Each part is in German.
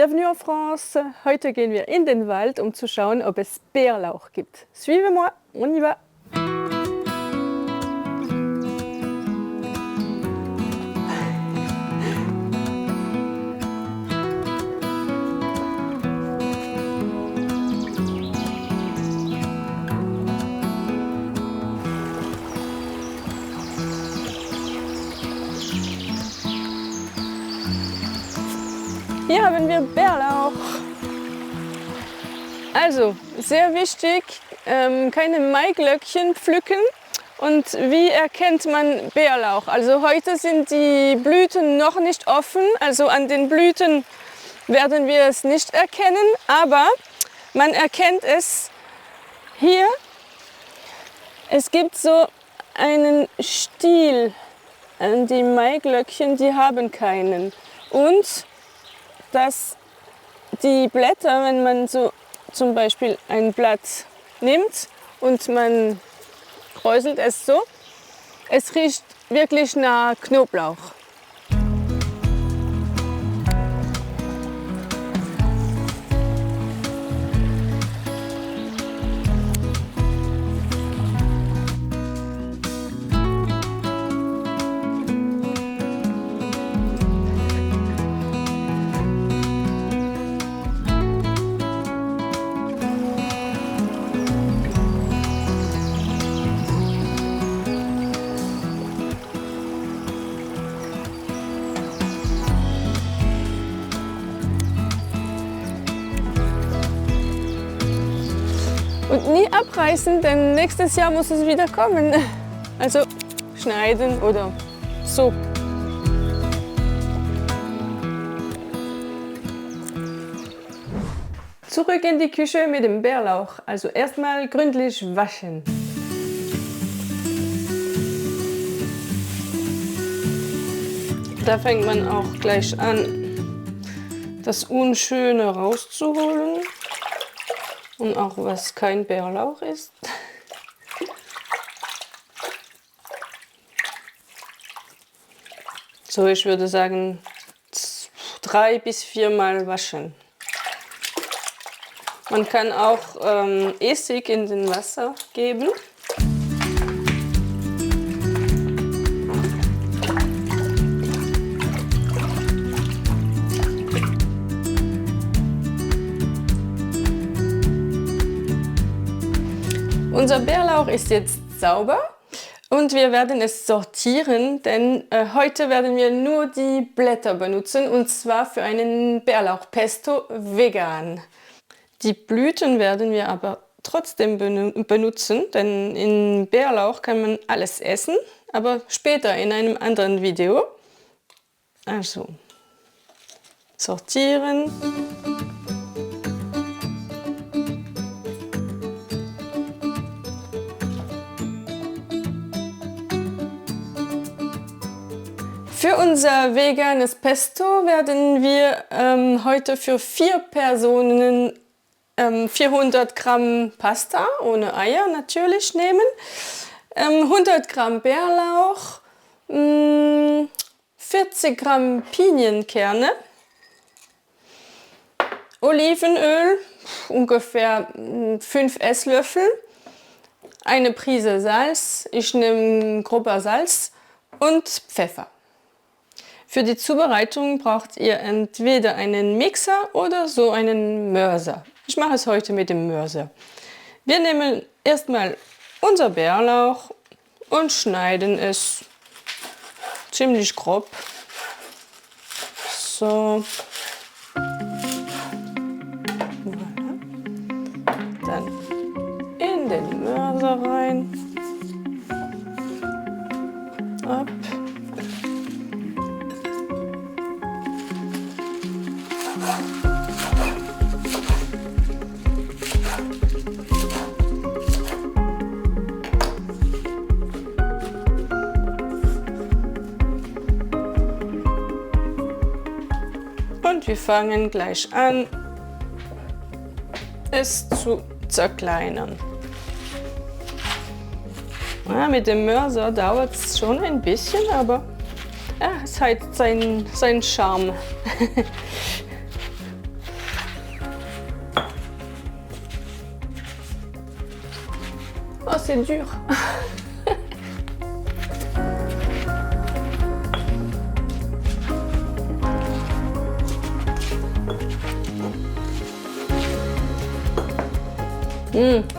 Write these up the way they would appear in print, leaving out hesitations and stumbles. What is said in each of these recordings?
Bienvenue en France. Heute gehen wir in den Wald, um zu schauen, ob es Bärlauch gibt. Suivez-moi, on y va. Hier haben wir Bärlauch. Also, sehr wichtig, keine Maiglöckchen pflücken. Und wie erkennt man Bärlauch? Also heute sind die Blüten noch nicht offen, also an den Blüten werden wir es nicht erkennen, aber man erkennt es hier. Es gibt so einen Stiel. Die Maiglöckchen, die haben keinen. Und dass die Blätter, wenn man so zum Beispiel ein Blatt nimmt und man kräuselt es so, es riecht wirklich nach Knoblauch. Und nie abreißen, denn nächstes Jahr muss es wieder kommen. Also schneiden oder so. Zurück in die Küche mit dem Bärlauch. Also erstmal gründlich waschen. Da fängt man auch gleich an, das Unschöne rauszuholen. Und auch was kein Bärlauch ist. So, ich würde sagen 3 bis 4 Mal waschen. Man kann auch Essig in den Wasser geben. Unser Bärlauch ist jetzt sauber und wir werden es sortieren, denn heute werden wir nur die Blätter benutzen und zwar für einen Bärlauchpesto vegan. Die Blüten werden wir aber trotzdem benutzen, denn in Bärlauch kann man alles essen, aber später in einem anderen Video. Also sortieren. Für unser veganes Pesto werden wir heute für 4 Personen 400 Gramm Pasta, ohne Eier natürlich, nehmen, 100 Gramm Bärlauch, 40 Gramm Pinienkerne, Olivenöl, ungefähr 5 Esslöffel, eine Prise Salz, ich nehme grober Salz und Pfeffer. Für die Zubereitung braucht ihr entweder einen Mixer oder so einen Mörser. Ich mache es heute mit dem Mörser. Wir nehmen erstmal unser Bärlauch und schneiden es ziemlich grob. So. Voilà. Dann in den Mörser rein. Ab. Und wir fangen gleich an, es zu zerkleinern. Ja, mit dem Mörser dauert es schon ein bisschen, aber ja, es hat seinen Charme. Oh, c'est dur.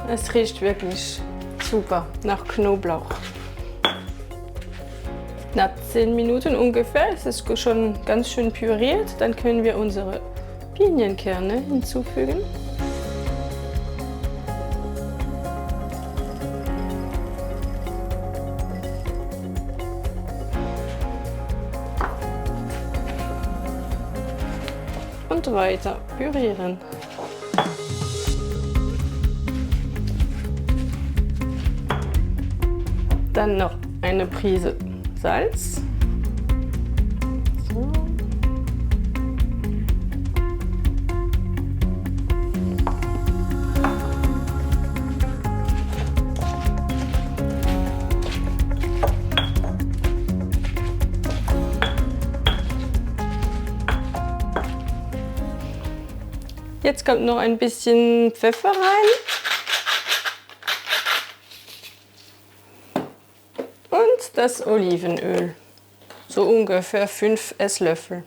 Es riecht wirklich super nach Knoblauch. Nach 10 Minuten ungefähr ist es schon ganz schön püriert. Dann können wir unsere Pinienkerne hinzufügen. Und weiter pürieren. Dann noch eine Prise Salz. So. Jetzt kommt noch ein bisschen Pfeffer rein. Und das Olivenöl. So ungefähr 5 Esslöffel.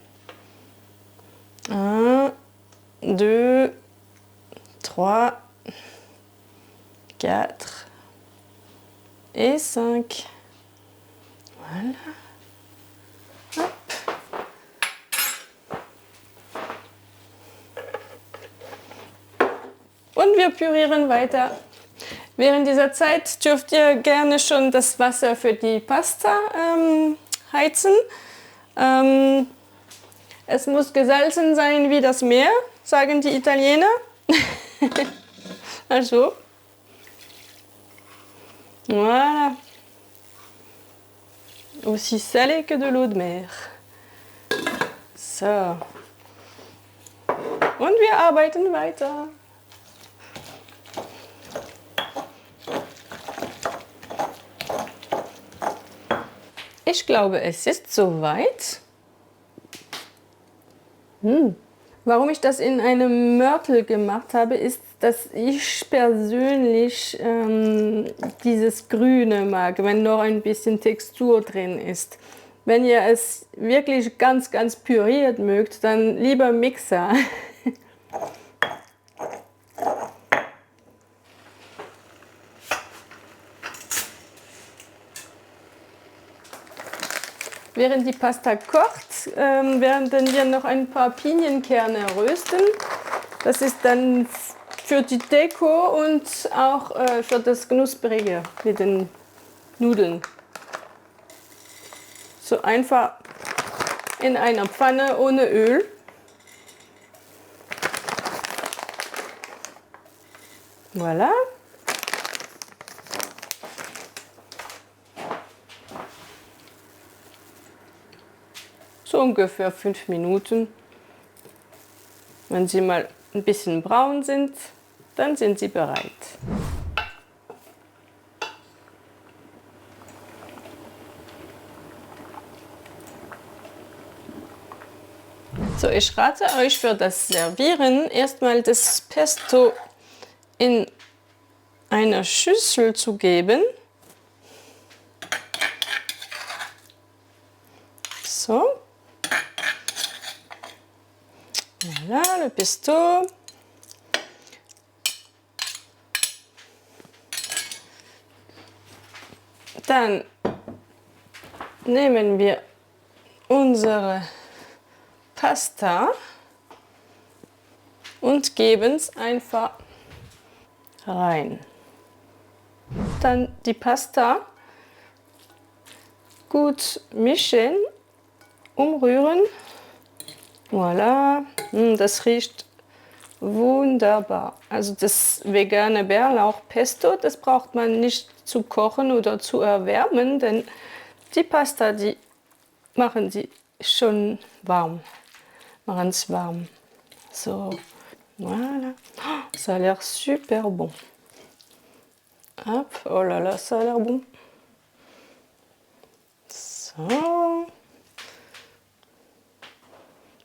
1, 2, 3, 4 et 5. Voilà. Hop. Und wir pürieren weiter. Während dieser Zeit dürft ihr gerne schon das Wasser für die Pasta heizen. Es muss gesalzen sein wie das Meer, sagen die Italiener. Also, voilà. Aussi salé que de l'eau de mer. So. Und wir arbeiten weiter. Ich glaube, es ist soweit. Warum ich das in einem Mörtel gemacht habe, ist, dass ich persönlich dieses Grüne mag, wenn noch ein bisschen Textur drin ist. Wenn ihr es wirklich ganz, ganz püriert mögt, dann lieber Mixer. Während die Pasta kocht, werden wir noch ein paar Pinienkerne rösten. Das ist dann für die Deko und auch für das Knusprige mit den Nudeln. So einfach in einer Pfanne ohne Öl. Voilà. So ungefähr 5 Minuten. Wenn sie mal ein bisschen braun sind, dann sind sie bereit. So, ich rate euch für das Servieren erstmal das Pesto in eine Schüssel zu geben. So. Voilà, le pesto. Dann nehmen wir unsere Pasta und geben es einfach rein. Dann die Pasta gut mischen, umrühren. Voilà, das riecht wunderbar. Also das vegane Bärlauchpesto, das braucht man nicht zu kochen oder zu erwärmen, denn die Pasta, die machen sie schon warm. Machen es warm. So, voilà. Oh, ça a l'air super bon. Hop, oh là là, ça a l'air bon. So.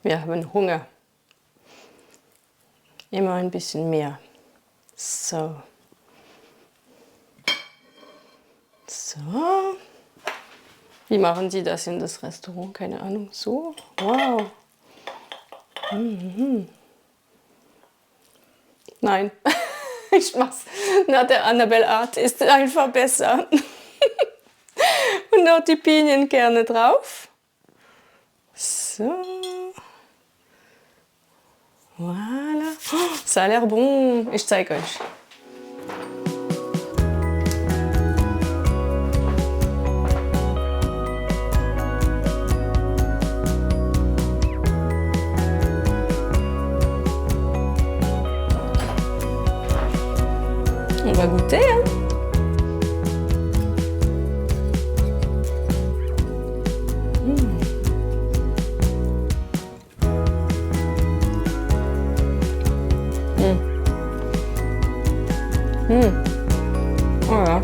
Wir haben Hunger. Immer ein bisschen mehr. So. So. Wie machen die das in das Restaurant? Keine Ahnung. So. Wow. Nein. Ich mach's nach der Annabelle Art. Ist einfach besser. Und noch die Pinienkerne drauf. So. Voilà. Oh, ça a l'air bon. Ich zeige euch. On va goûter, hein? Voilà.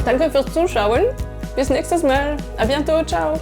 Danke fürs Zuschauen. Bis nächstes Mal. À bientôt. Ciao.